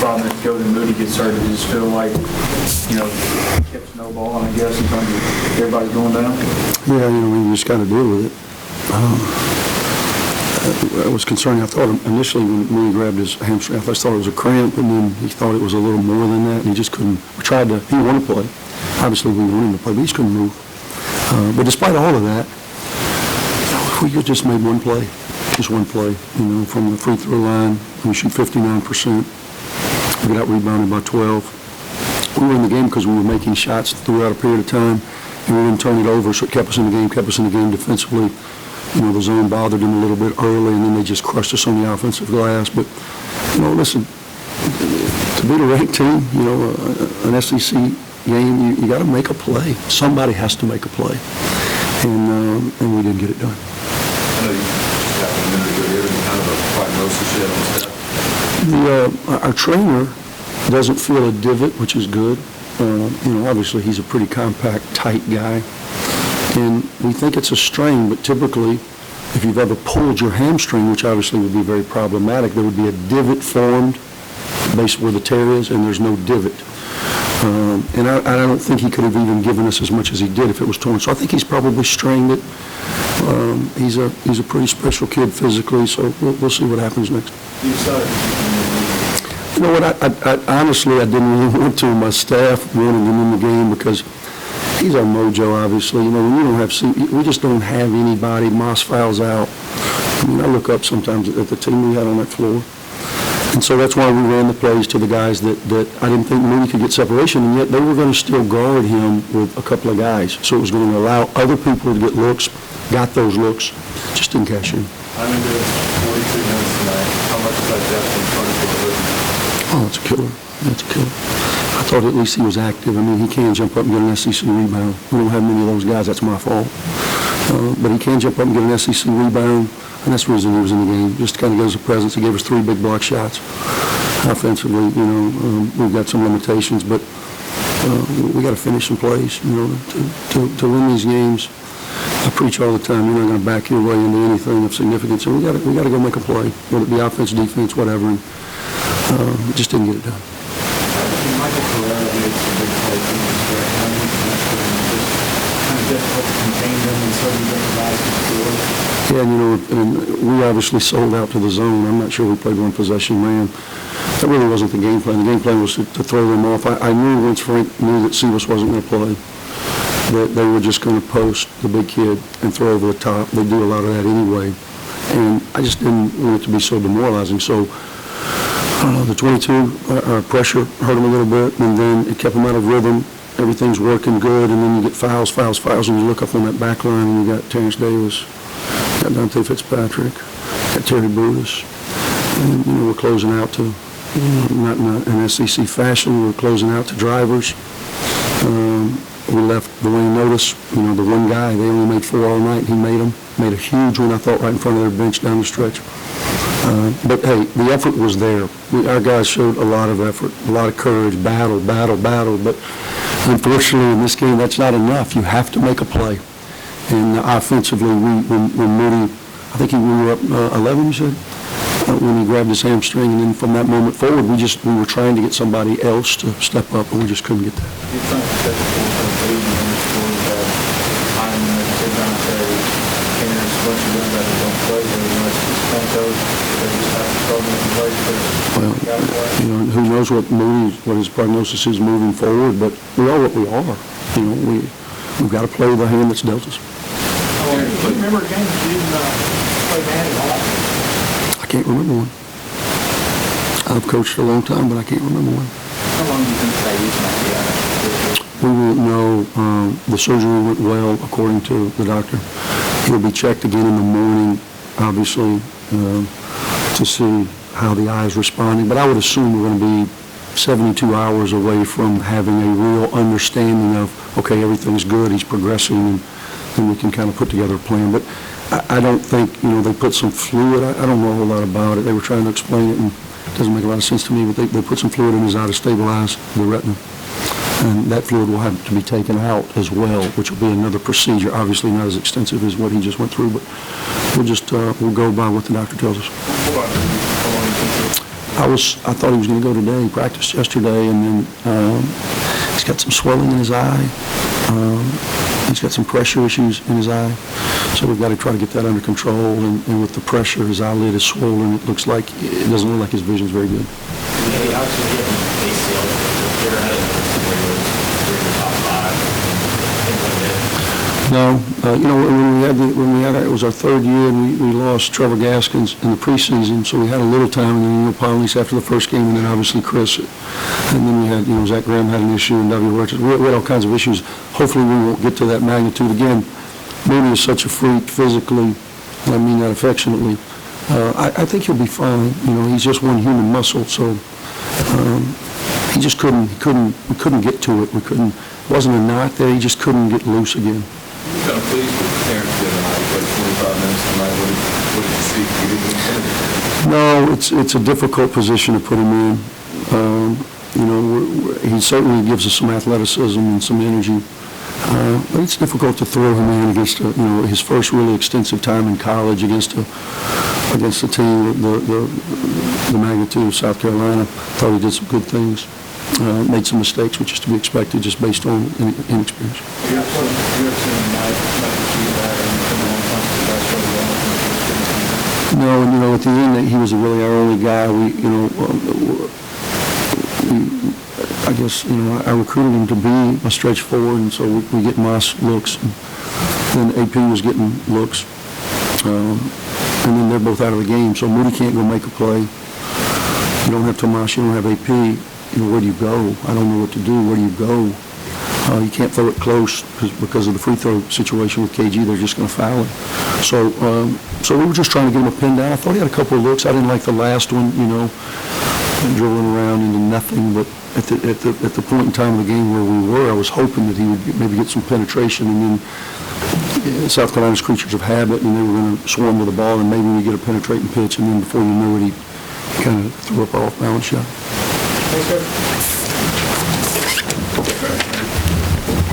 problem if Golden Moody gets hurt, it just feel like, Kip snowballing, I guess, in terms of everybody going down? Yeah, you just got to deal with it. I was concerned. I thought initially when Moody grabbed his hamstring, I thought it was a cramp, and then he thought it was a little more than that, and he just couldn't. He wanted to play. Obviously, we wanted him to play, but he just couldn't move. But despite all of that, if we just made one play, just one play, from the free throw line, we shoot 59%. We got rebounded by 12. We were in the game because we were making shots throughout a period of time, and we didn't turn it over, so it kept us in the game defensively. The zone bothered them a little bit early, and then they just crushed us on the offensive glass. But, listen, to beat a ranked team, an SEC game, you got to make a play. Somebody has to make a play, and we didn't get it done. I know you got a minute ago here, kind of a prognosis yet on stuff. Our trainer doesn't feel a divot, which is good. Obviously he's a pretty compact, tight guy. And we think it's a strain, but typically, if you've ever pulled your hamstring, which obviously would be very problematic, there would be a divot formed based where the tear is, and there's no divot. And I don't think he could have even given us as much as he did if it was torn. So I think he's probably strained it. He's a pretty special kid physically, so we'll see what happens next. You know what? I honestly, I didn't really want to. My staff wanted him in the game because he's our mojo, obviously. When you don't have, we just don't have anybody. Moss fouls out. I look up sometimes at the team we had on that floor. And so that's why we ran the plays to the guys that I didn't think Moody could get separation, and yet they were going to still guard him with a couple of guys. So it was going to allow other people to get looks, got those looks, just didn't cash in. I mean, there's 42 minutes tonight. How much is that depth in front of the rhythm? Oh, it's a killer. That's a killer. I thought at least he was active. He can jump up and get an SEC rebound. We don't have many of those guys. That's my fault. But he can jump up and get an SEC rebound, and that's the reason he was in the game. Just kind of gives a presence. He gave us 3 big block shots. Offensively, we've got some limitations, but we got to finish some plays, to win these games. I preach all the time, you're not going to back your way into anything of significance, and we got to go make a play, whether it be offense, defense, whatever, and just didn't get it done. Michael Pereira made some big plays in this game. Just kind of difficult to contain them and certain different guys can score. Yeah, and we obviously sold out to the zone. I'm not sure we played one possession man. That really wasn't the game plan. The game plan was to throw them off. I knew once Frank knew that Sebas wasn't going to play, that they were just going to post the big kid and throw over the top. They do a lot of that anyway. And I just didn't want it to be so demoralizing. So, the 22, our pressure hurt them a little bit, and then it kept them out of rhythm. Everything's working good, and then you get fouls, and you look up on that back line, and you got Terrence Davis, got Dante Fitzpatrick, got Terry Brutus, and we're closing out to, not in an SEC fashion, we're closing out to drivers. We left Dwayne Notice, the one guy, they only made 4 all night, he made them, made a huge one, I thought, right in front of their bench down the stretch. But hey, the effort was there. Our guys showed a lot of effort, a lot of courage, battle, but unfortunately in this game that's not enough. You have to make a play. And offensively, when Moody, I think we were up 11, you said, when he grabbed his hamstring, and then from that moment forward, we were trying to get somebody else to step up, and we just couldn't get that. Well, who knows what his prognosis is moving forward, but we are what we are. We've got to play the hand that's dealt us. Do you remember games you didn't play bad at all? I can't remember one. I've coached a long time, but I can't remember one. How long do you think that is might be out? We won't know. The surgery went well, according to the doctor. He'll be checked again in the morning, obviously, to see how the eye is responding. But I would assume we're going to be 72 hours away from having a real understanding of, okay, everything's good, he's progressing, and then we can kind of put together a plan. But I don't think, they put some fluid. I don't know a whole lot about it. They were trying to explain it, and it doesn't make a lot of sense to me, but they put some fluid in his eye to stabilize the retina. And that fluid will have to be taken out as well, which will be another procedure, obviously not as extensive as what he just went through, but we'll go by what the doctor tells us. I thought he was going to go today. He practiced yesterday, and then he's got some swelling in his eye. He's got some pressure issues in his eye, so we've got to try to get that under control. And with the pressure, his eyelid is swollen. It doesn't look like his vision's very good. Maybe how should we get him ACL? They're ahead of us. We're in the top 5. No, when we had it was our third year, and we lost Trevor Gaskins in the preseason, so we had a little time, and then Polynese after the first game, and then obviously Chris, and then we had Zach Graham had an issue, and W. Wirtz. We had all kinds of issues. Hopefully, we won't get to that magnitude again. Mooney is such a freak physically, and I mean that affectionately. I think he'll be fine. He's just one human muscle, so he just we couldn't get to it. It wasn't a knot there. He just couldn't get loose again. You're kind of pleased with Terrence Given. He played 25 minutes tonight. What did you see? You didn't No, it's a difficult position to put him in. He certainly gives us some athleticism and some energy. But it's difficult to throw him in against his first really extensive time in college against a team the magnitude of South Carolina. Thought he did some good things. Made some mistakes, which is to be expected just based on inexperience. You're saying Mike achieve that and one comes to the best of the No, and at the end, he was really our only guy. I guess, I recruited him to be a stretch forward, and so we get Moss looks. And then AP was getting looks. And then they're both out of the game, so Moody can't go make a play. You don't have Tomas, you don't have AP. Where do you go? I don't know what to do. Where do you go? You can't throw it close because of the free throw situation with KG. They're just going to foul it. So we were just trying to get him a pin down. I thought he had a couple of looks. I didn't like the last one, dribbling around into nothing. But at the point in time of the game where we were, I was hoping that he would maybe get some penetration. And then South Carolina's creatures of habit, and they were going to swarm with the ball, and maybe we get a penetrating pitch. And then before you know it, he kind of threw up an off-balance shot. Thanks, sir.